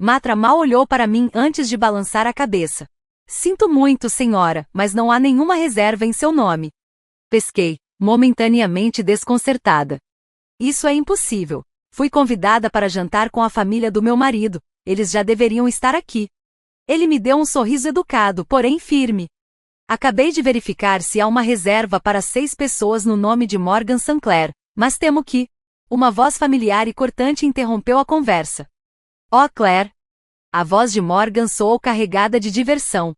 Matra mal olhou para mim antes de balançar a cabeça. Sinto muito, senhora, mas não há nenhuma reserva em seu nome. Pesquei, momentaneamente desconcertada. Isso é impossível. Fui convidada para jantar com a família do meu marido. Eles já deveriam estar aqui. Ele me deu um sorriso educado, porém firme. Acabei de verificar se há uma reserva para 6 pessoas no nome de Morgan Sinclair, mas temo que... Uma voz familiar e cortante interrompeu a conversa. Oh, Claire! A voz de Morgan soou carregada de diversão.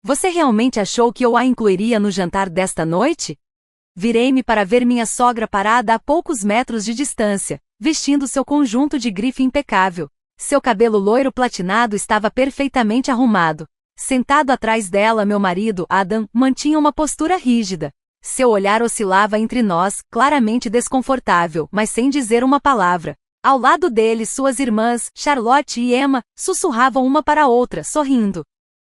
Você realmente achou que eu a incluiria no jantar desta noite? Virei-me para ver minha sogra parada a poucos metros de distância, vestindo seu conjunto de grife impecável. Seu cabelo loiro platinado estava perfeitamente arrumado. Sentado atrás dela, meu marido, Adam, mantinha uma postura rígida. Seu olhar oscilava entre nós, claramente desconfortável, mas sem dizer uma palavra. Ao lado dele, suas irmãs, Charlotte e Emma, sussurravam uma para a outra, sorrindo.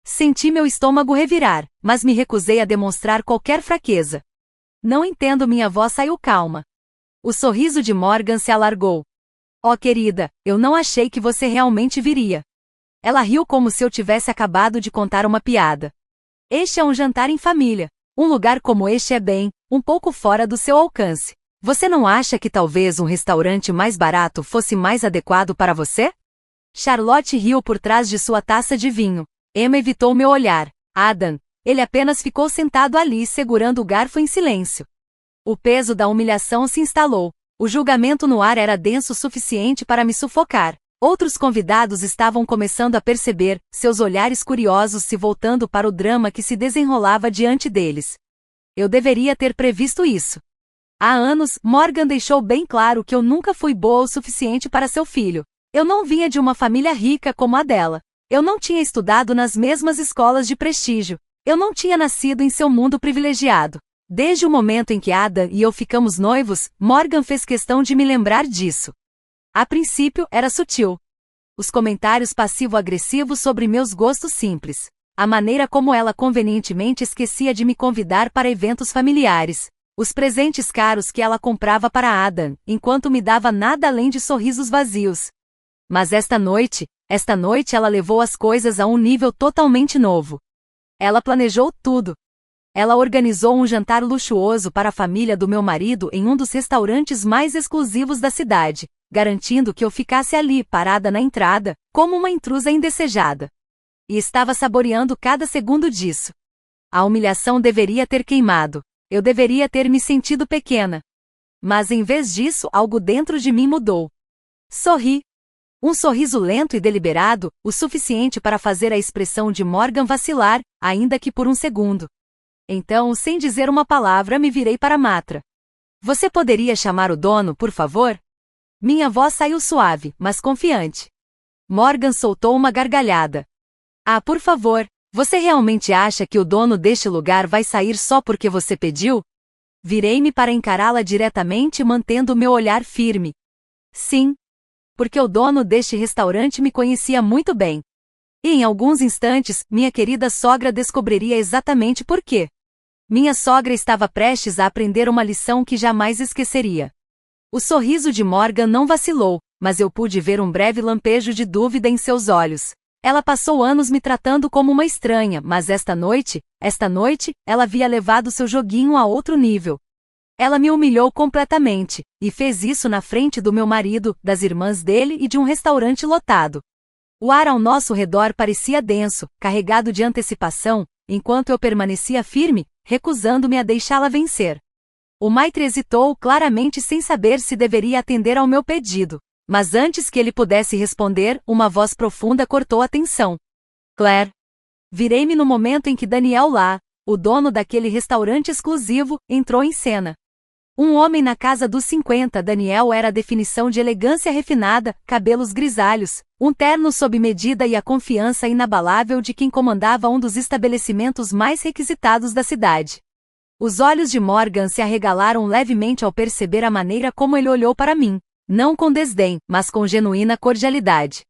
Senti meu estômago revirar, mas me recusei a demonstrar qualquer fraqueza. Não entendo, minha voz saiu calma. O sorriso de Morgan se alargou. Oh, querida, eu não achei que você realmente viria. Ela riu como se eu tivesse acabado de contar uma piada. Este é um jantar em família. Um lugar como este é bem, um pouco fora do seu alcance. Você não acha que talvez um restaurante mais barato fosse mais adequado para você? Charlotte riu por trás de sua taça de vinho. Emma evitou meu olhar. Adam, ele apenas ficou sentado ali segurando o garfo em silêncio. O peso da humilhação se instalou. O julgamento no ar era denso o suficiente para me sufocar. Outros convidados estavam começando a perceber, seus olhares curiosos se voltando para o drama que se desenrolava diante deles. Eu deveria ter previsto isso. Há anos, Morgan deixou bem claro que eu nunca fui boa o suficiente para seu filho. Eu não vinha de uma família rica como a dela. Eu não tinha estudado nas mesmas escolas de prestígio. Eu não tinha nascido em seu mundo privilegiado. Desde o momento em que Ada e eu ficamos noivos, Morgan fez questão de me lembrar disso. A princípio, era sutil. Os comentários passivo-agressivos sobre meus gostos simples. A maneira como ela convenientemente esquecia de me convidar para eventos familiares. Os presentes caros que ela comprava para Adam, enquanto me dava nada além de sorrisos vazios. Mas esta noite ela levou as coisas a um nível totalmente novo. Ela planejou tudo. Ela organizou um jantar luxuoso para a família do meu marido em um dos restaurantes mais exclusivos da cidade, garantindo que eu ficasse ali, parada na entrada, como uma intrusa indesejada. E estava saboreando cada segundo disso. A humilhação deveria ter queimado. Eu deveria ter me sentido pequena. Mas em vez disso, algo dentro de mim mudou. Sorri. Um sorriso lento e deliberado, o suficiente para fazer a expressão de Morgan vacilar, ainda que por um segundo. Então, sem dizer uma palavra, me virei para Matra. Você poderia chamar o dono, por favor? Minha voz saiu suave, mas confiante. Morgan soltou uma gargalhada. Ah, por favor, você realmente acha que o dono deste lugar vai sair só porque você pediu? Virei-me para encará-la diretamente, mantendo meu olhar firme. Sim. Porque o dono deste restaurante me conhecia muito bem. E em alguns instantes, minha querida sogra descobriria exatamente por quê. Minha sogra estava prestes a aprender uma lição que jamais esqueceria. O sorriso de Morgan não vacilou, mas eu pude ver um breve lampejo de dúvida em seus olhos. Ela passou anos me tratando como uma estranha, mas esta noite, ela havia levado seu joguinho a outro nível. Ela me humilhou completamente, e fez isso na frente do meu marido, das irmãs dele e de um restaurante lotado. O ar ao nosso redor parecia denso, carregado de antecipação, enquanto eu permanecia firme, recusando-me a deixá-la vencer. O maitre hesitou, claramente sem saber se deveria atender ao meu pedido. Mas antes que ele pudesse responder, uma voz profunda cortou a tensão. Claire. Virei-me no momento em que Daniel lá, o dono daquele restaurante exclusivo, entrou em cena. Um homem na casa dos 50, Daniel era a definição de elegância refinada, cabelos grisalhos, um terno sob medida e a confiança inabalável de quem comandava um dos estabelecimentos mais requisitados da cidade. Os olhos de Morgan se arregalaram levemente ao perceber a maneira como ele olhou para mim, não com desdém, mas com genuína cordialidade.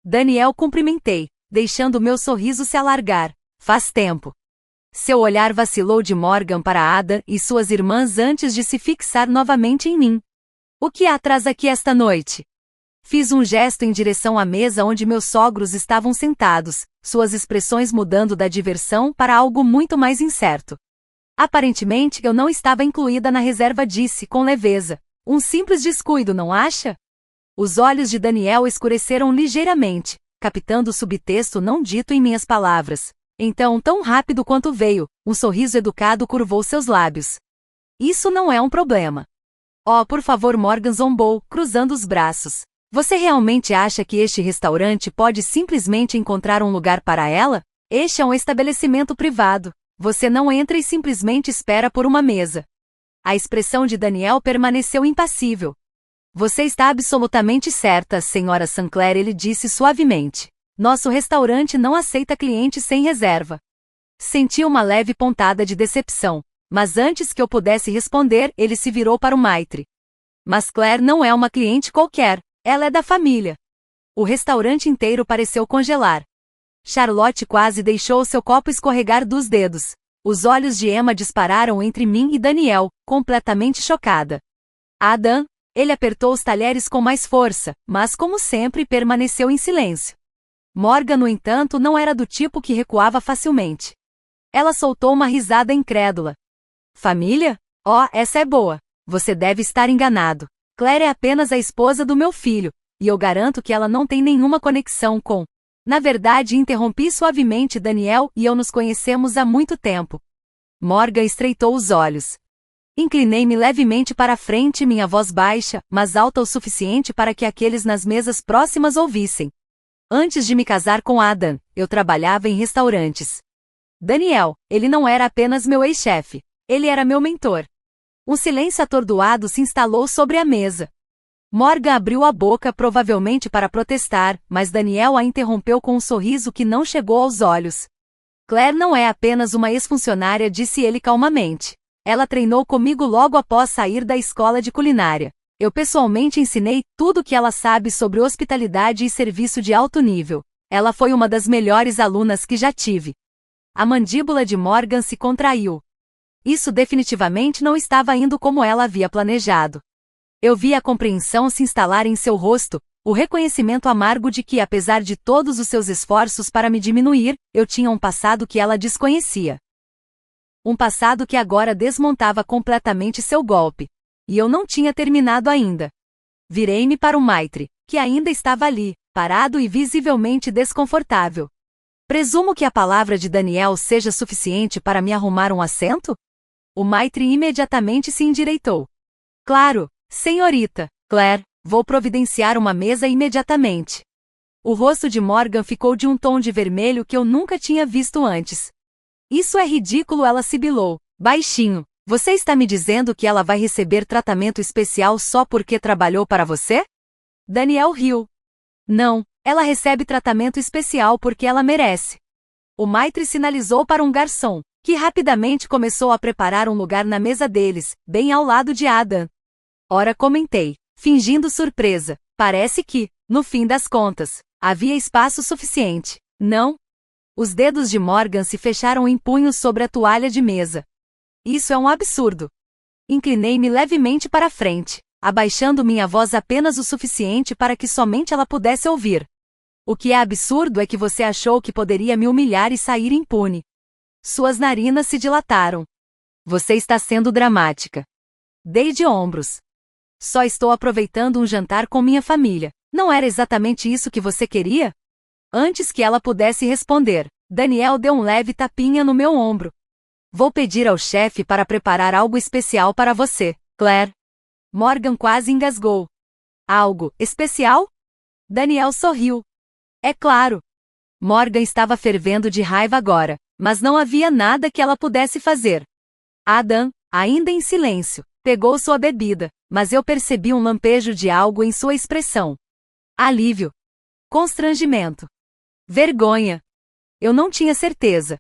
Daniel cumprimentei, deixando meu sorriso se alargar. Faz tempo. Seu olhar vacilou de Morgan para Ada e suas irmãs antes de se fixar novamente em mim. O que há atrás aqui esta noite? Fiz um gesto em direção à mesa onde meus sogros estavam sentados, suas expressões mudando da diversão para algo muito mais incerto. Aparentemente eu não estava incluída na reserva, disse com leveza. Um simples descuido, não acha? Os olhos de Daniel escureceram ligeiramente, captando o subtexto não dito em minhas palavras. Então, tão rápido quanto veio, um sorriso educado curvou seus lábios. Isso não é um problema. Oh, por favor, Morgan zombou, cruzando os braços. Você realmente acha que este restaurante pode simplesmente encontrar um lugar para ela? Este é um estabelecimento privado. Você não entra e simplesmente espera por uma mesa. A expressão de Daniel permaneceu impassível. Você está absolutamente certa, Sra. Sinclair, ele disse suavemente. Nosso restaurante não aceita clientes sem reserva. Senti uma leve pontada de decepção, mas antes que eu pudesse responder, ele se virou para o maitre. Mas Claire não é uma cliente qualquer. Ela é da família. O restaurante inteiro pareceu congelar. Charlotte quase deixou seu copo escorregar dos dedos. Os olhos de Emma dispararam entre mim e Daniel, completamente chocada. Adam, ele apertou os talheres com mais força, mas como sempre permaneceu em silêncio. Morgan, no entanto, não era do tipo que recuava facilmente. Ela soltou uma risada incrédula. Família? Oh, essa é boa. Você deve estar enganado. Claire é apenas a esposa do meu filho, e eu garanto que ela não tem nenhuma conexão com... Na verdade, interrompi suavemente Daniel e eu nos conhecemos há muito tempo. Morgan estreitou os olhos. Inclinei-me levemente para a frente, minha voz baixa, mas alta o suficiente para que aqueles nas mesas próximas ouvissem. Antes de me casar com Adam, eu trabalhava em restaurantes. Daniel, ele não era apenas meu ex-chefe, ele era meu mentor. Um silêncio atordoado se instalou sobre a mesa. Morgan abriu a boca provavelmente para protestar, mas Daniel a interrompeu com um sorriso que não chegou aos olhos. Claire não é apenas uma ex-funcionária, disse ele calmamente. Ela treinou comigo logo após sair da escola de culinária. Eu pessoalmente ensinei tudo o que ela sabe sobre hospitalidade e serviço de alto nível. Ela foi uma das melhores alunas que já tive. A mandíbula de Morgan se contraiu. Isso definitivamente não estava indo como ela havia planejado. Eu vi a compreensão se instalar em seu rosto, o reconhecimento amargo de que, apesar de todos os seus esforços para me diminuir, eu tinha um passado que ela desconhecia. Um passado que agora desmontava completamente seu golpe. E eu não tinha terminado ainda. Virei-me para o maitre, que ainda estava ali, parado e visivelmente desconfortável. Presumo que a palavra de Daniel seja suficiente para me arrumar um assento? O maitre imediatamente se endireitou. Claro, senhorita, Claire, vou providenciar uma mesa imediatamente. O rosto de Morgan ficou de um tom de vermelho que eu nunca tinha visto antes. Isso é ridículo, ela sibilou, baixinho. Você está me dizendo que ela vai receber tratamento especial só porque trabalhou para você? Daniel riu. Não, ela recebe tratamento especial porque ela merece. O maitre sinalizou para um garçom, que rapidamente começou a preparar um lugar na mesa deles, bem ao lado de Adam. Ora, comentei, fingindo surpresa, parece que, no fim das contas, havia espaço suficiente, não? Os dedos de Morgan se fecharam em punhos sobre a toalha de mesa. Isso é um absurdo. Inclinei-me levemente para a frente, abaixando minha voz apenas o suficiente para que somente ela pudesse ouvir. O que é absurdo é que você achou que poderia me humilhar e sair impune. Suas narinas se dilataram. Você está sendo dramática. Dei de ombros. Só estou aproveitando um jantar com minha família. Não era exatamente isso que você queria? Antes que ela pudesse responder, Daniel deu um leve tapinha no meu ombro. Vou pedir ao chefe para preparar algo especial para você, Claire. Morgan quase engasgou. Algo especial? Daniel sorriu. É claro. Morgan estava fervendo de raiva agora, mas não havia nada que ela pudesse fazer. Adam, ainda em silêncio, pegou sua bebida, mas eu percebi um lampejo de algo em sua expressão. Alívio. Constrangimento. Vergonha. Eu não tinha certeza.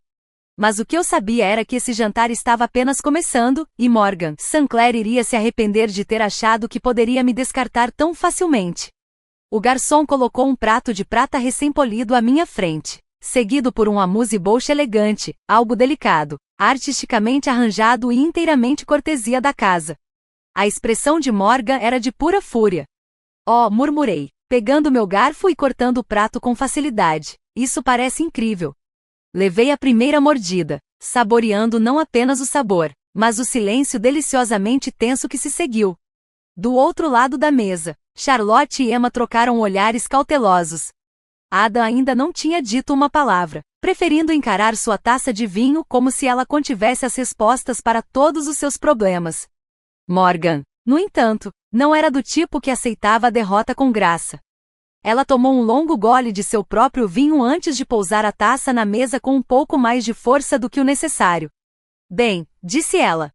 Mas o que eu sabia era que esse jantar estava apenas começando, e Morgan Sinclair iria se arrepender de ter achado que poderia me descartar tão facilmente. O garçom colocou um prato de prata recém-polido à minha frente, seguido por um amuse-bouche elegante, algo delicado, artisticamente arranjado e inteiramente cortesia da casa. A expressão de Morgan era de pura fúria. Oh, murmurei. pegando meu garfo e cortando o prato com facilidade. Isso parece incrível. Levei a primeira mordida, saboreando não apenas o sabor, mas o silêncio deliciosamente tenso que se seguiu. Do outro lado da mesa, Charlotte e Emma trocaram olhares cautelosos. Adam ainda não tinha dito uma palavra, preferindo encarar sua taça de vinho como se ela contivesse as respostas para todos os seus problemas. Morgan, no entanto, não era do tipo que aceitava a derrota com graça. Ela tomou um longo gole de seu próprio vinho antes de pousar a taça na mesa com um pouco mais de força do que o necessário. Bem, disse ela.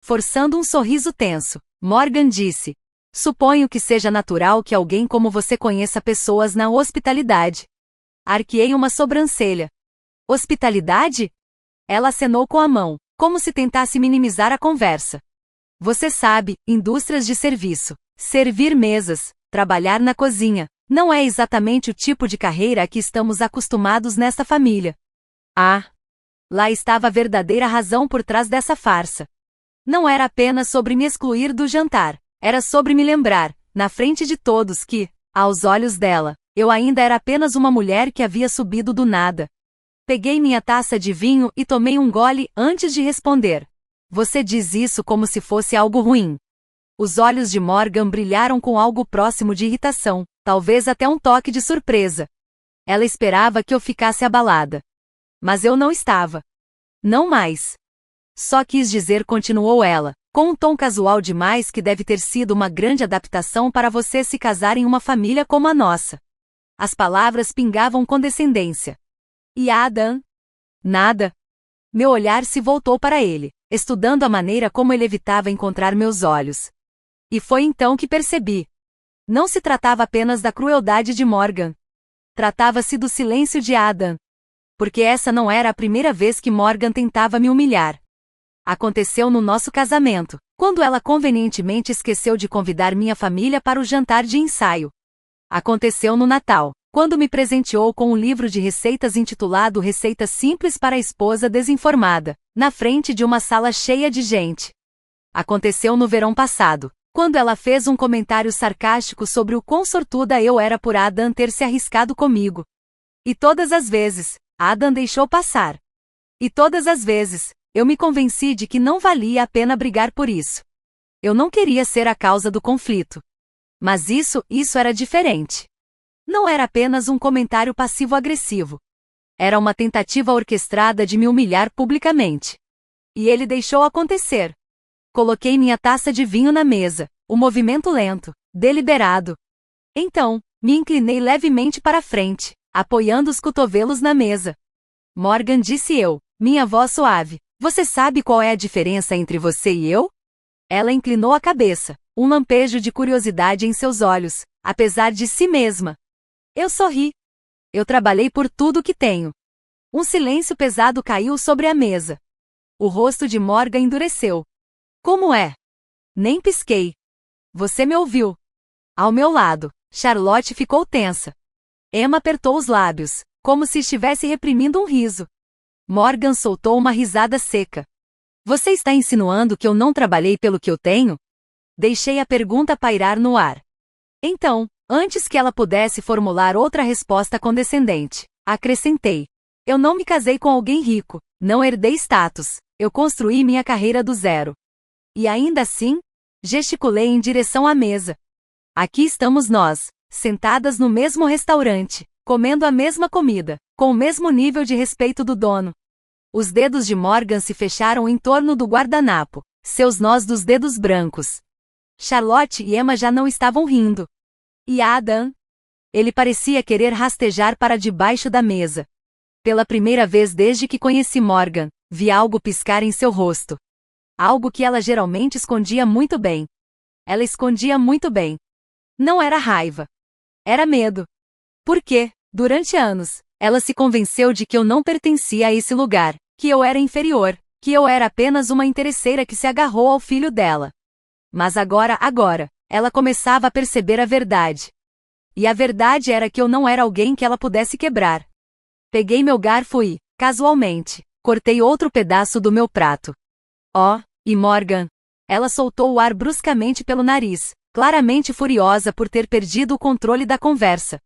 Forçando um sorriso tenso, Morgan disse: suponho que seja natural que alguém como você conheça pessoas na hospitalidade. Arqueei uma sobrancelha. Hospitalidade? Ela acenou com a mão, como se tentasse minimizar a conversa. Você sabe, indústrias de serviço, servir mesas, trabalhar na cozinha, não é exatamente o tipo de carreira a que estamos acostumados nesta família. Ah! Lá estava a verdadeira razão por trás dessa farsa. Não era apenas sobre me excluir do jantar, era sobre me lembrar, na frente de todos, que, aos olhos dela, eu ainda era apenas uma mulher que havia subido do nada. Peguei minha taça de vinho e tomei um gole antes de responder. Você diz isso como se fosse algo ruim. Os olhos de Morgan brilharam com algo próximo de irritação, talvez até um toque de surpresa. Ela esperava que eu ficasse abalada. Mas eu não estava. Não mais. Só quis dizer, continuou ela, com um tom casual demais, que deve ter sido uma grande adaptação para você se casar em uma família como a nossa. As palavras pingavam condescendência. E Adam? Nada. Meu olhar se voltou para ele, estudando a maneira como ele evitava encontrar meus olhos. E foi então que percebi. Não se tratava apenas da crueldade de Morgan. Tratava-se do silêncio de Adam. Porque essa não era a primeira vez que Morgan tentava me humilhar. Aconteceu no nosso casamento, quando ela convenientemente esqueceu de convidar minha família para o jantar de ensaio. Aconteceu no Natal, quando me presenteou com um livro de receitas intitulado Receitas Simples para a Esposa Desinformada, na frente de uma sala cheia de gente. Aconteceu no verão passado, quando ela fez um comentário sarcástico sobre o quão sortuda eu era por Adam ter se arriscado comigo. E todas as vezes, Adam deixou passar. E todas as vezes, eu me convenci de que não valia a pena brigar por isso. Eu não queria ser a causa do conflito. Mas isso era diferente. Não era apenas um comentário passivo-agressivo. Era uma tentativa orquestrada de me humilhar publicamente. E ele deixou acontecer. Coloquei minha taça de vinho na mesa, o movimento lento, deliberado. Então, me inclinei levemente para frente, apoiando os cotovelos na mesa. Morgan, disse eu, minha voz suave, você sabe qual é a diferença entre você e eu? Ela inclinou a cabeça, um lampejo de curiosidade em seus olhos, apesar de si mesma. Eu sorri. Eu trabalhei por tudo que tenho. Um silêncio pesado caiu sobre a mesa. O rosto de Morgan endureceu. Como é? Nem pisquei. Você me ouviu. Ao meu lado, Charlotte ficou tensa. Emma apertou os lábios, como se estivesse reprimindo um riso. Morgan soltou uma risada seca. Você está insinuando que eu não trabalhei pelo que eu tenho? Deixei a pergunta pairar no ar. Então, antes que ela pudesse formular outra resposta condescendente, acrescentei. Eu não me casei com alguém rico, não herdei status, eu construí minha carreira do zero. E ainda assim, gesticulei em direção à mesa. Aqui estamos nós, sentadas no mesmo restaurante, comendo a mesma comida, com o mesmo nível de respeito do dono. Os dedos de Morgan se fecharam em torno do guardanapo, seus nós dos dedos brancos. Charlotte e Emma já não estavam rindo. E Adam? Ele parecia querer rastejar para debaixo da mesa. Pela primeira vez desde que conheci Morgan, vi algo piscar em seu rosto. Algo que ela geralmente escondia muito bem. Ela escondia muito bem. Não era raiva. Era medo. Porque, durante anos, ela se convenceu de que eu não pertencia a esse lugar, que eu era inferior, que eu era apenas uma interesseira que se agarrou ao filho dela. Mas agora, ela começava a perceber a verdade. E a verdade era que eu não era alguém que ela pudesse quebrar. Peguei meu garfo e, casualmente, cortei outro pedaço do meu prato. Oh, e Morgan? Ela soltou o ar bruscamente pelo nariz, claramente furiosa por ter perdido o controle da conversa.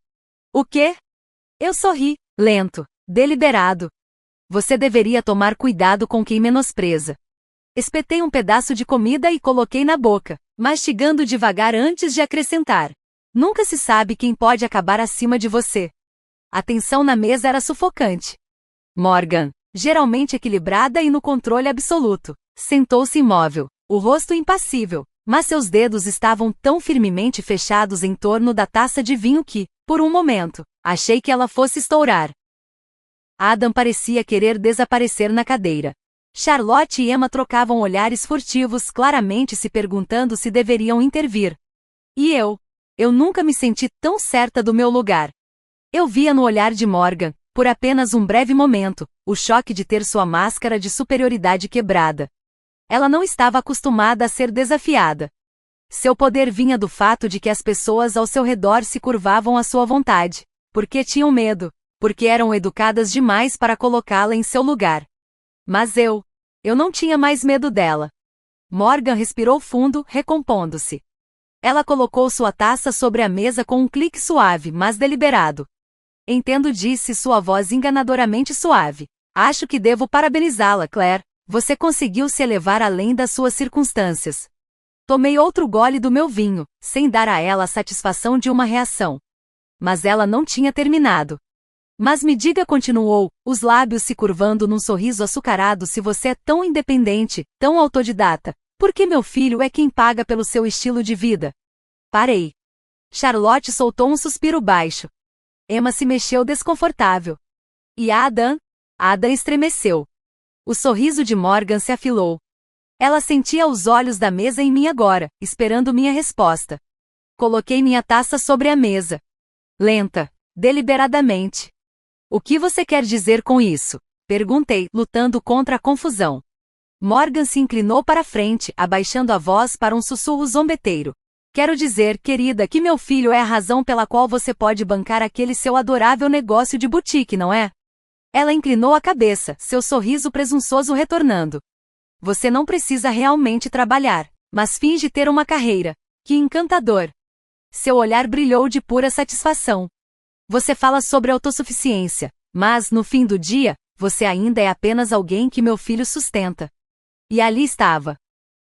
O quê? Eu sorri, lento, deliberado. Você deveria tomar cuidado com quem menospreza. Espetei um pedaço de comida e coloquei na boca, mastigando devagar antes de acrescentar. Nunca se sabe quem pode acabar acima de você. A tensão na mesa era sufocante. Morgan, geralmente equilibrada e no controle absoluto, sentou-se imóvel, o rosto impassível, mas seus dedos estavam tão firmemente fechados em torno da taça de vinho que, por um momento, achei que ela fosse estourar. Adam parecia querer desaparecer na cadeira. Charlotte e Emma trocavam olhares furtivos, claramente se perguntando se deveriam intervir. E eu nunca me senti tão certa do meu lugar. Eu via no olhar de Morgan, por apenas um breve momento, o choque de ter sua máscara de superioridade quebrada. Ela não estava acostumada a ser desafiada. Seu poder vinha do fato de que as pessoas ao seu redor se curvavam à sua vontade, porque tinham medo, porque eram educadas demais para colocá-la em seu lugar. Mas eu não tinha mais medo dela. Morgan respirou fundo, recompondo-se. Ela colocou sua taça sobre a mesa com um clique suave, mas deliberado. Entendo, disse sua voz enganadoramente suave. Acho que devo parabenizá-la, Claire. Você conseguiu se elevar além das suas circunstâncias. Tomei outro gole do meu vinho, sem dar a ela a satisfação de uma reação. Mas ela não tinha terminado. Mas me diga, continuou, os lábios se curvando num sorriso açucarado, se você é tão independente, tão autodidata, por que meu filho é quem paga pelo seu estilo de vida? Parei. Charlotte soltou um suspiro baixo. Emma se mexeu desconfortável. E Adam? Adam estremeceu. O sorriso de Morgan se afilou. Ela sentia os olhos da mesa em mim agora, esperando minha resposta. Coloquei minha taça sobre a mesa. Lenta, deliberadamente. O que você quer dizer com isso? Perguntei, lutando contra a confusão. Morgan se inclinou para a frente, abaixando a voz para um sussurro zombeteiro. Quero dizer, querida, que meu filho é a razão pela qual você pode bancar aquele seu adorável negócio de boutique, não é? Ela inclinou a cabeça, seu sorriso presunçoso retornando. Você não precisa realmente trabalhar, mas finge ter uma carreira. Que encantador! Seu olhar brilhou de pura satisfação. Você fala sobre autossuficiência, mas, no fim do dia, você ainda é apenas alguém que meu filho sustenta. E ali estava.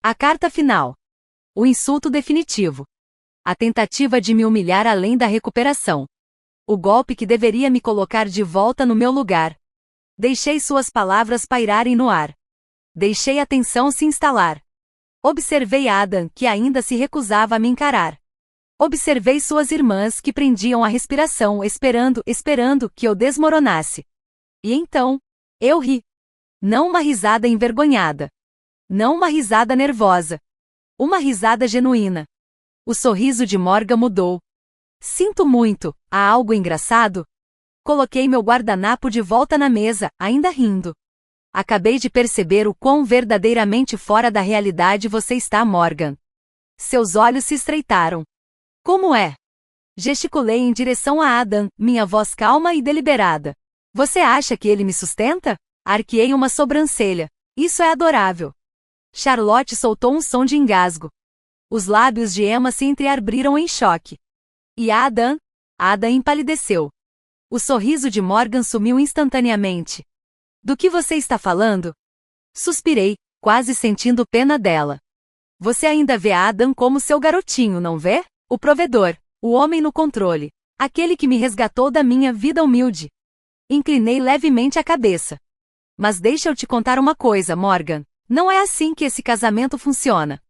A carta final. O insulto definitivo. A tentativa de me humilhar além da recuperação. O golpe que deveria me colocar de volta no meu lugar. Deixei suas palavras pairarem no ar. Deixei a tensão se instalar. Observei Adam, que ainda se recusava a me encarar. Observei suas irmãs que prendiam a respiração, esperando que eu desmoronasse. E então, eu ri. Não uma risada envergonhada. Não uma risada nervosa. Uma risada genuína. O sorriso de Morgan mudou. Sinto muito, há algo engraçado? Coloquei meu guardanapo de volta na mesa, ainda rindo. Acabei de perceber o quão verdadeiramente fora da realidade você está, Morgan. Seus olhos se estreitaram. Como é? Gesticulei em direção a Adam, minha voz calma e deliberada. Você acha que ele me sustenta? Arqueei uma sobrancelha. Isso é adorável. Charlotte soltou um som de engasgo. Os lábios de Emma se entreabriram em choque. E Adam? Adam empalideceu. O sorriso de Morgan sumiu instantaneamente. Do que você está falando? Suspirei, quase sentindo pena dela. Você ainda vê Adam como seu garotinho, não vê? O provedor, o homem no controle, aquele que me resgatou da minha vida humilde. Inclinei levemente a cabeça. Mas deixa eu te contar uma coisa, Morgan. Não é assim que esse casamento funciona.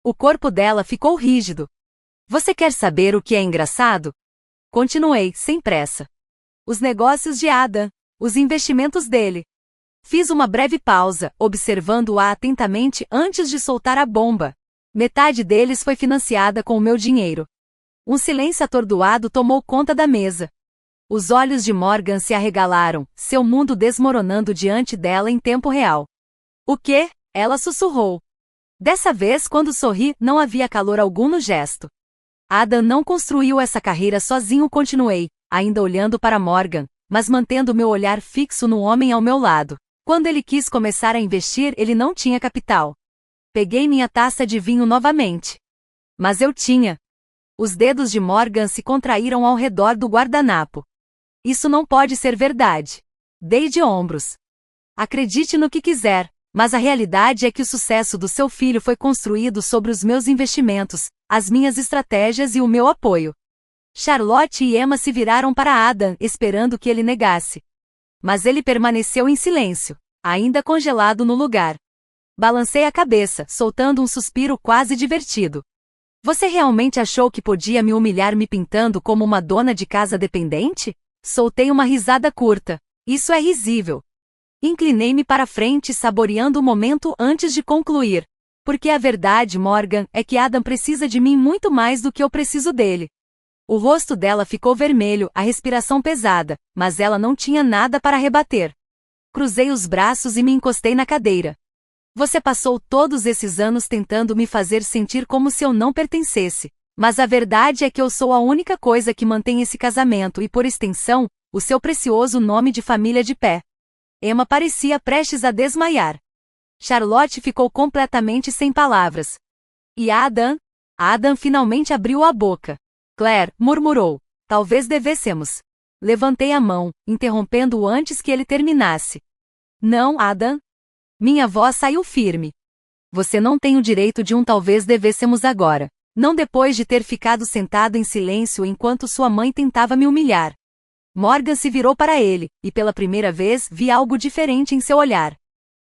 O corpo dela ficou rígido. Você quer saber o que é engraçado? Continuei, sem pressa. Os negócios de Adam, os investimentos dele. Fiz uma breve pausa, observando-a atentamente antes de soltar a bomba. Metade deles foi financiada com o meu dinheiro. Um silêncio atordoado tomou conta da mesa. Os olhos de Morgan se arregalaram, seu mundo desmoronando diante dela em tempo real. O quê? Ela sussurrou. Dessa vez, quando sorri, não havia calor algum no gesto. Adam não construiu essa carreira sozinho, continuei, ainda olhando para Morgan, mas mantendo meu olhar fixo no homem ao meu lado. Quando ele quis começar a investir, ele não tinha capital. Peguei minha taça de vinho novamente. Mas eu tinha. Os dedos de Morgan se contraíram ao redor do guardanapo. Isso não pode ser verdade. Dei de ombros. Acredite no que quiser, mas a realidade é que o sucesso do seu filho foi construído sobre os meus investimentos, as minhas estratégias e o meu apoio. Charlotte e Emma se viraram para Adam, esperando que ele negasse. Mas ele permaneceu em silêncio, ainda congelado no lugar. Balancei a cabeça, soltando um suspiro quase divertido. Você realmente achou que podia me humilhar me pintando como uma dona de casa dependente? Soltei uma risada curta. Isso é risível. Inclinei-me para frente, saboreando o momento antes de concluir. Porque a verdade, Morgan, é que Adam precisa de mim muito mais do que eu preciso dele. O rosto dela ficou vermelho, a respiração pesada, mas ela não tinha nada para rebater. Cruzei os braços e me encostei na cadeira. Você passou todos esses anos tentando me fazer sentir como se eu não pertencesse, mas a verdade é que eu sou a única coisa que mantém esse casamento e, por extensão, o seu precioso nome de família de pé. Emma parecia prestes a desmaiar. Charlotte ficou completamente sem palavras. E Adam? Adam finalmente abriu a boca. Claire, murmurou. Talvez devêssemos. Levantei a mão, interrompendo-o antes que ele terminasse. Não, Adam. Minha voz saiu firme. Você não tem o direito de talvez devêssemos agora. Não depois de ter ficado sentado em silêncio enquanto sua mãe tentava me humilhar. Morgan se virou para ele, e pela primeira vez vi algo diferente em seu olhar.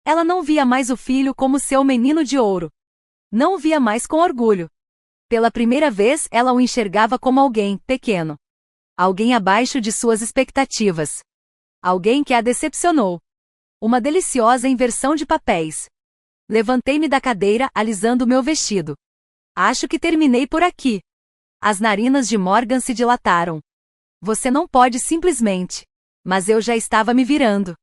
Ela não via mais o filho como seu menino de ouro. Não o via mais com orgulho. Pela primeira vez ela o enxergava como alguém pequeno. Alguém abaixo de suas expectativas. Alguém que a decepcionou. Uma deliciosa inversão de papéis. Levantei-me da cadeira, alisando meu vestido. Acho que terminei por aqui. As narinas de Morgan se dilataram. Você não pode simplesmente. Mas eu já estava me virando.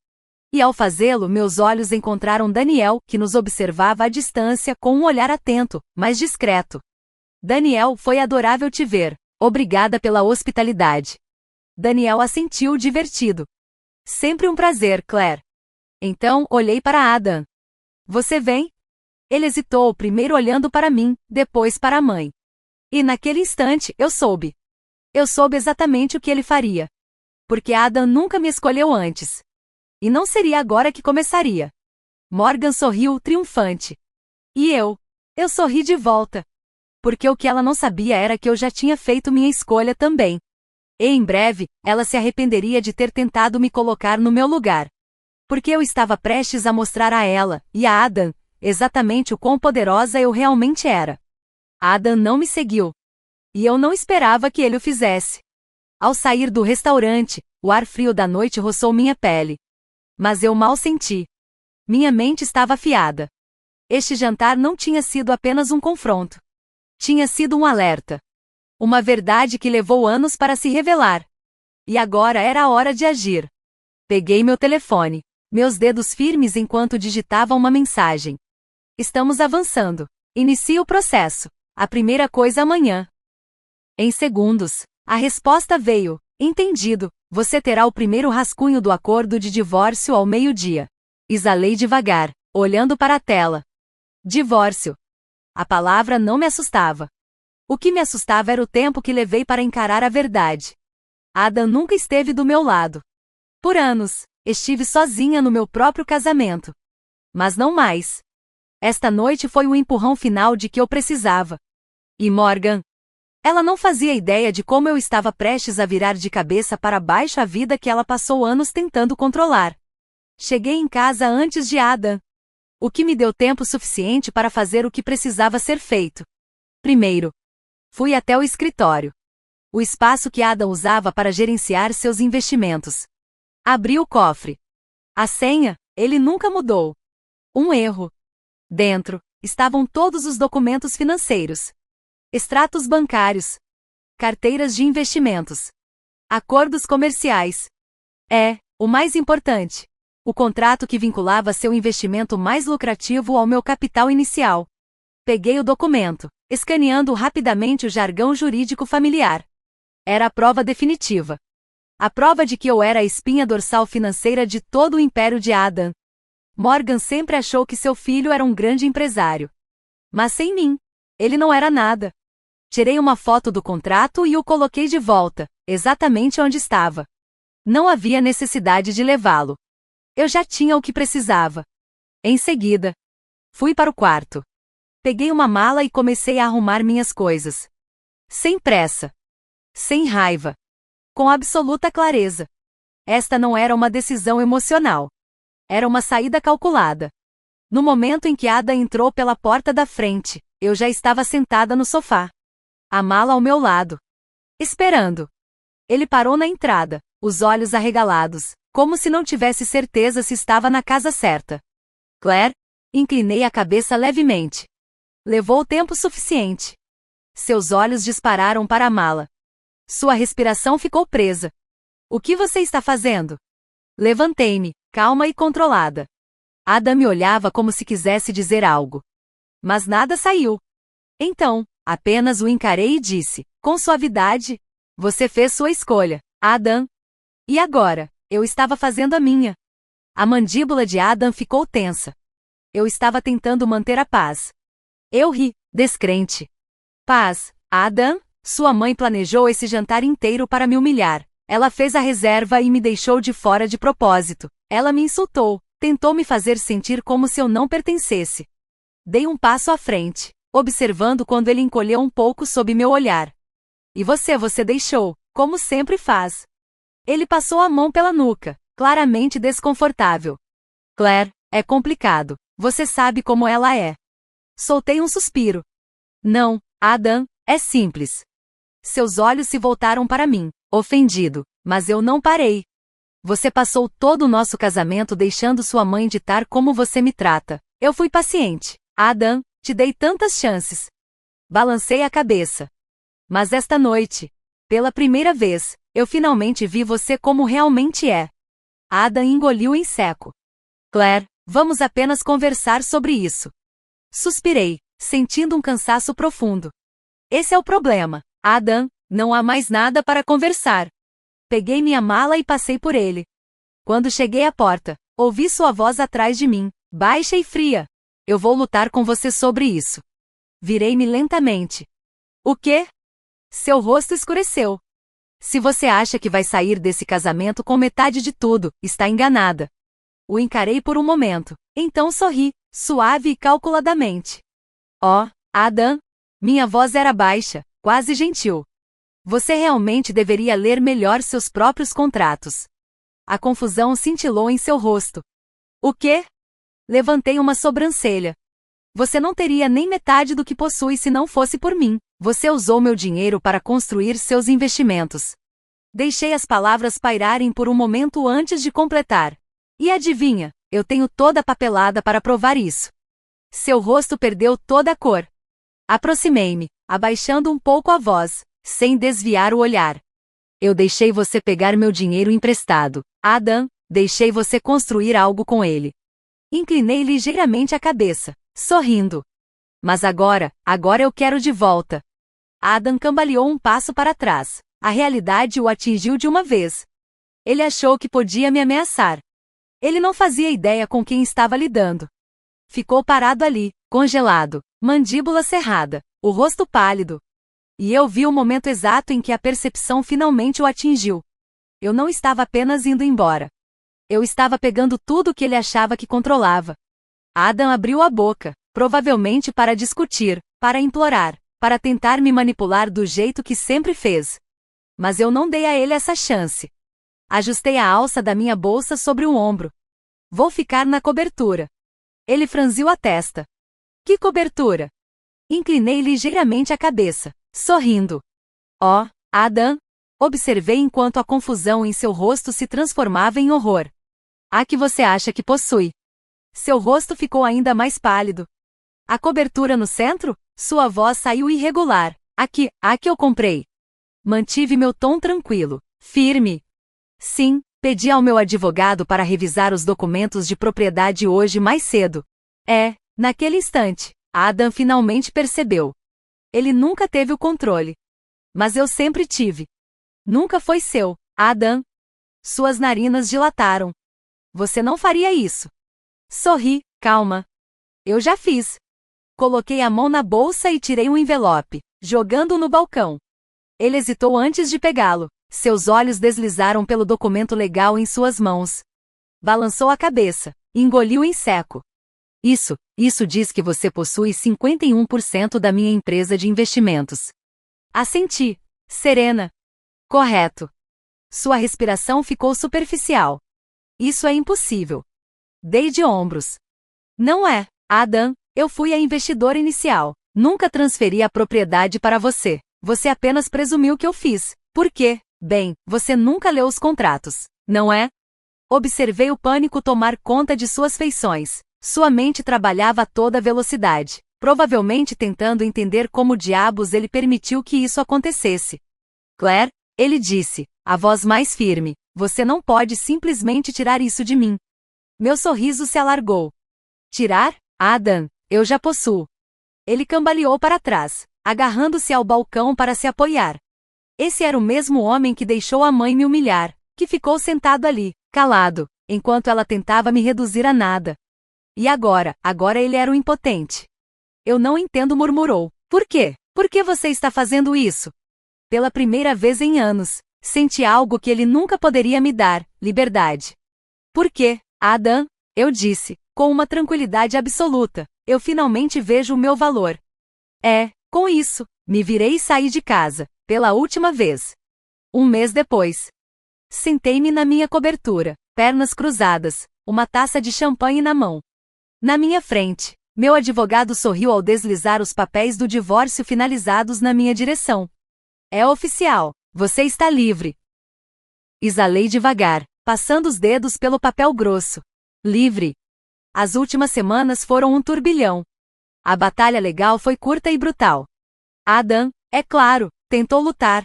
E ao fazê-lo, meus olhos encontraram Daniel, que nos observava à distância com um olhar atento, mas discreto. Daniel, foi adorável te ver. Obrigada pela hospitalidade. Daniel assentiu divertido. Sempre um prazer, Claire. Então, olhei para Adam. Você vem? Ele hesitou, primeiro olhando para mim, depois para a mãe. E naquele instante, eu soube. Eu soube exatamente o que ele faria. Porque Adam nunca me escolheu antes. E não seria agora que começaria. Morgan sorriu triunfante. E eu sorri de volta. Porque o que ela não sabia era que eu já tinha feito minha escolha também. E em breve, ela se arrependeria de ter tentado me colocar no meu lugar. Porque eu estava prestes a mostrar a ela, e a Adam, exatamente o quão poderosa eu realmente era. Adam não me seguiu. E eu não esperava que ele o fizesse. Ao sair do restaurante, o ar frio da noite roçou minha pele. Mas eu mal senti. Minha mente estava afiada. Este jantar não tinha sido apenas um confronto. Tinha sido um alerta. Uma verdade que levou anos para se revelar. E agora era a hora de agir. Peguei meu telefone. Meus dedos firmes enquanto digitava uma mensagem. Estamos avançando. Inicie o processo. A primeira coisa amanhã. Em segundos, a resposta veio. Entendido. Você terá o primeiro rascunho do acordo de divórcio ao meio-dia. Exalei devagar, olhando para a tela. Divórcio. A palavra não me assustava. O que me assustava era o tempo que levei para encarar a verdade. Adam nunca esteve do meu lado. Por anos, estive sozinha no meu próprio casamento. Mas não mais. Esta noite foi o empurrão final de que eu precisava. E Morgan? Ela não fazia ideia de como eu estava prestes a virar de cabeça para baixo a vida que ela passou anos tentando controlar. Cheguei em casa antes de Adam. O que me deu tempo suficiente para fazer o que precisava ser feito. Primeiro, fui até o escritório. O espaço que Adam usava para gerenciar seus investimentos. Abri o cofre. A senha, ele nunca mudou. Um erro. Dentro, estavam todos os documentos financeiros. Extratos bancários. Carteiras de investimentos. Acordos comerciais. O mais importante. O contrato que vinculava seu investimento mais lucrativo ao meu capital inicial. Peguei o documento, escaneando rapidamente o jargão jurídico familiar. Era a prova definitiva. A prova de que eu era a espinha dorsal financeira de todo o império de Adam. Morgan sempre achou que seu filho era um grande empresário. Mas sem mim, ele não era nada. Tirei uma foto do contrato e o coloquei de volta, exatamente onde estava. Não havia necessidade de levá-lo. Eu já tinha o que precisava. Em seguida, fui para o quarto. Peguei uma mala e comecei a arrumar minhas coisas. Sem pressa. Sem raiva. Com absoluta clareza. Esta não era uma decisão emocional. Era uma saída calculada. No momento em que Ada entrou pela porta da frente, eu já estava sentada no sofá. A mala ao meu lado. Esperando. Ele parou na entrada, os olhos arregalados, como se não tivesse certeza se estava na casa certa. Claire? Inclinei a cabeça levemente. Levou tempo suficiente. Seus olhos dispararam para a mala. Sua respiração ficou presa. O que você está fazendo? Levantei-me, calma e controlada. Ada me olhava como se quisesse dizer algo. Mas nada saiu. Então, apenas o encarei e disse, com suavidade, você fez sua escolha, Adam. E agora, eu estava fazendo a minha. A mandíbula de Adam ficou tensa. Eu estava tentando manter a paz. Eu ri, descrente. Paz, Adam? Sua mãe planejou esse jantar inteiro para me humilhar. Ela fez a reserva e me deixou de fora de propósito. Ela me insultou, tentou me fazer sentir como se eu não pertencesse. Dei um passo à frente, observando quando ele encolheu um pouco sob meu olhar. E você deixou, como sempre faz. Ele passou a mão pela nuca, claramente desconfortável. Claire, é complicado. Você sabe como ela é. Soltei um suspiro. Não, Adam, é simples. Seus olhos se voltaram para mim, ofendido, mas eu não parei. Você passou todo o nosso casamento deixando sua mãe ditar como você me trata. Eu fui paciente. Adam, te dei tantas chances. Balancei a cabeça. Mas esta noite, pela primeira vez, eu finalmente vi você como realmente é. Adam engoliu em seco. Claire, vamos apenas conversar sobre isso. Suspirei, sentindo um cansaço profundo. Esse é o problema, Adam, não há mais nada para conversar. Peguei minha mala e passei por ele. Quando cheguei à porta, ouvi sua voz atrás de mim, baixa e fria. Eu vou lutar com você sobre isso. Virei-me lentamente. O quê? Seu rosto escureceu. Se você acha que vai sair desse casamento com metade de tudo, está enganada. O encarei por um momento, então sorri, suave e calculadamente. Oh, Adam? Minha voz era baixa, quase gentil. Você realmente deveria ler melhor seus próprios contratos. A confusão cintilou em seu rosto. O quê? Levantei uma sobrancelha. Você não teria nem metade do que possui se não fosse por mim. Você usou meu dinheiro para construir seus investimentos. Deixei as palavras pairarem por um momento antes de completar. E adivinha, eu tenho toda a papelada para provar isso. Seu rosto perdeu toda a cor. Aproximei-me, abaixando um pouco a voz, sem desviar o olhar. Eu deixei você pegar meu dinheiro emprestado, Adam, deixei você construir algo com ele. Inclinei ligeiramente a cabeça, sorrindo. Mas agora eu quero de volta. Adam cambaleou um passo para trás. A realidade o atingiu de uma vez. Ele achou que podia me ameaçar. Ele não fazia ideia com quem estava lidando. Ficou parado ali, congelado, mandíbula cerrada, o rosto pálido. E eu vi o momento exato em que a percepção finalmente o atingiu. Eu não estava apenas indo embora. Eu estava pegando tudo que ele achava que controlava. Adam abriu a boca, provavelmente para discutir, para implorar, para tentar me manipular do jeito que sempre fez. Mas eu não dei a ele essa chance. Ajustei a alça da minha bolsa sobre o ombro. Vou ficar na cobertura. Ele franziu a testa. Que cobertura? Inclinei ligeiramente a cabeça, sorrindo. Oh, Adam? Observei enquanto a confusão em seu rosto se transformava em horror. A que você acha que possui? Seu rosto ficou ainda mais pálido. A cobertura no centro? Sua voz saiu irregular. A que eu comprei. Mantive meu tom tranquilo, firme. Sim, pedi ao meu advogado para revisar os documentos de propriedade hoje mais cedo. Naquele instante, Adam finalmente percebeu. Ele nunca teve o controle. Mas eu sempre tive. Nunca foi seu, Adam. Suas narinas dilataram. Você não faria isso. Sorri, calma. Eu já fiz. Coloquei a mão na bolsa e tirei um envelope. jogando-o no balcão. Ele hesitou antes de pegá-lo. Seus olhos deslizaram pelo documento legal em suas mãos. Balançou a cabeça. Engoliu em seco. Isso diz que você possui 51% da minha empresa de investimentos. Assenti, serena. Correto. Sua respiração ficou superficial. Isso é impossível. Dei de ombros. Não é, Adam, eu fui a investidora inicial. Nunca transferi a propriedade para você. Você apenas presumiu que eu fiz. Por quê? Bem, você nunca leu os contratos, não é? Observei o pânico tomar conta de suas feições. Sua mente trabalhava a toda velocidade, provavelmente tentando entender como diabos ele permitiu que isso acontecesse. Claire, ele disse, a voz mais firme, você não pode simplesmente tirar isso de mim. Meu sorriso se alargou. Tirar? Adam, eu já possuo. Ele cambaleou para trás, agarrando-se ao balcão para se apoiar. Esse era o mesmo homem que deixou a mãe me humilhar, que ficou sentado ali, calado, enquanto ela tentava me reduzir a nada. E agora ele era o impotente. Eu não entendo, murmurou. Por quê? Por que você está fazendo isso? Pela primeira vez em anos, senti algo que ele nunca poderia me dar, liberdade. Por quê, Adam? Eu disse, com uma tranquilidade absoluta, eu finalmente vejo o meu valor. Com isso, me virei e saí de casa, pela última vez. Um mês depois. Sentei-me na minha cobertura, pernas cruzadas, uma taça de champanhe na mão. Na minha frente, meu advogado sorriu ao deslizar os papéis do divórcio finalizados na minha direção. É oficial, você está livre. Exalei devagar, passando os dedos pelo papel grosso. Livre. As últimas semanas foram um turbilhão. A batalha legal foi curta e brutal. Adam, é claro, tentou lutar.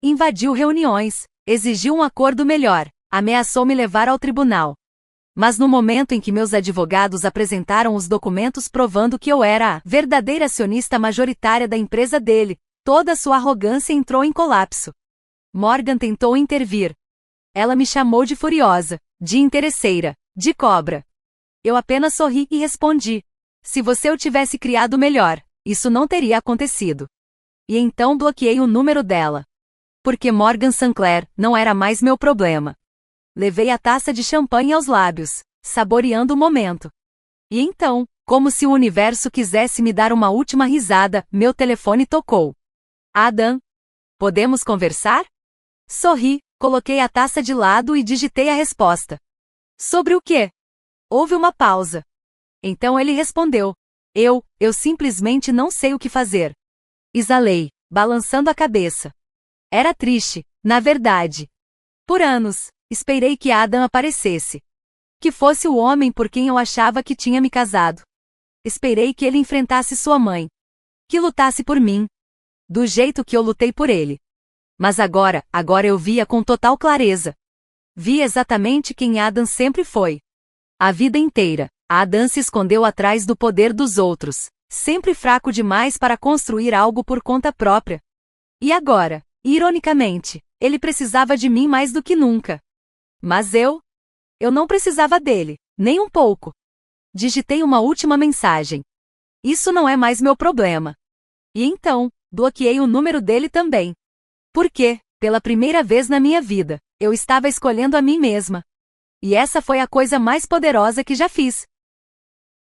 Invadiu reuniões, exigiu um acordo melhor, ameaçou me levar ao tribunal. Mas no momento em que meus advogados apresentaram os documentos provando que eu era a verdadeira acionista majoritária da empresa dele, toda sua arrogância entrou em colapso. Morgan tentou intervir. Ela me chamou de furiosa, de interesseira, de cobra. Eu apenas sorri e respondi. Se você o tivesse criado melhor, isso não teria acontecido. E então bloqueei o número dela. Porque Morgan Sinclair não era mais meu problema. Levei a taça de champanhe aos lábios, saboreando o momento. E então, como se o universo quisesse me dar uma última risada, meu telefone tocou. Adam, podemos conversar? Sorri, coloquei a taça de lado e digitei a resposta. Sobre o quê? Houve uma pausa. Então ele respondeu. Eu simplesmente não sei o que fazer. Exalei, balançando a cabeça. Era triste, na verdade. Por anos, esperei que Adam aparecesse. Que fosse o homem por quem eu achava que tinha me casado. Esperei que ele enfrentasse sua mãe. Que lutasse por mim. Do jeito que eu lutei por ele. Mas agora eu via com total clareza. Vi exatamente quem Adam sempre foi. A vida inteira, Adam se escondeu atrás do poder dos outros, sempre fraco demais para construir algo por conta própria. E agora, ironicamente, ele precisava de mim mais do que nunca. Mas eu não precisava dele, nem um pouco. Digitei uma última mensagem. Isso não é mais meu problema. E então, bloqueei o número dele também. Porque, pela primeira vez na minha vida, eu estava escolhendo a mim mesma. E essa foi a coisa mais poderosa que já fiz.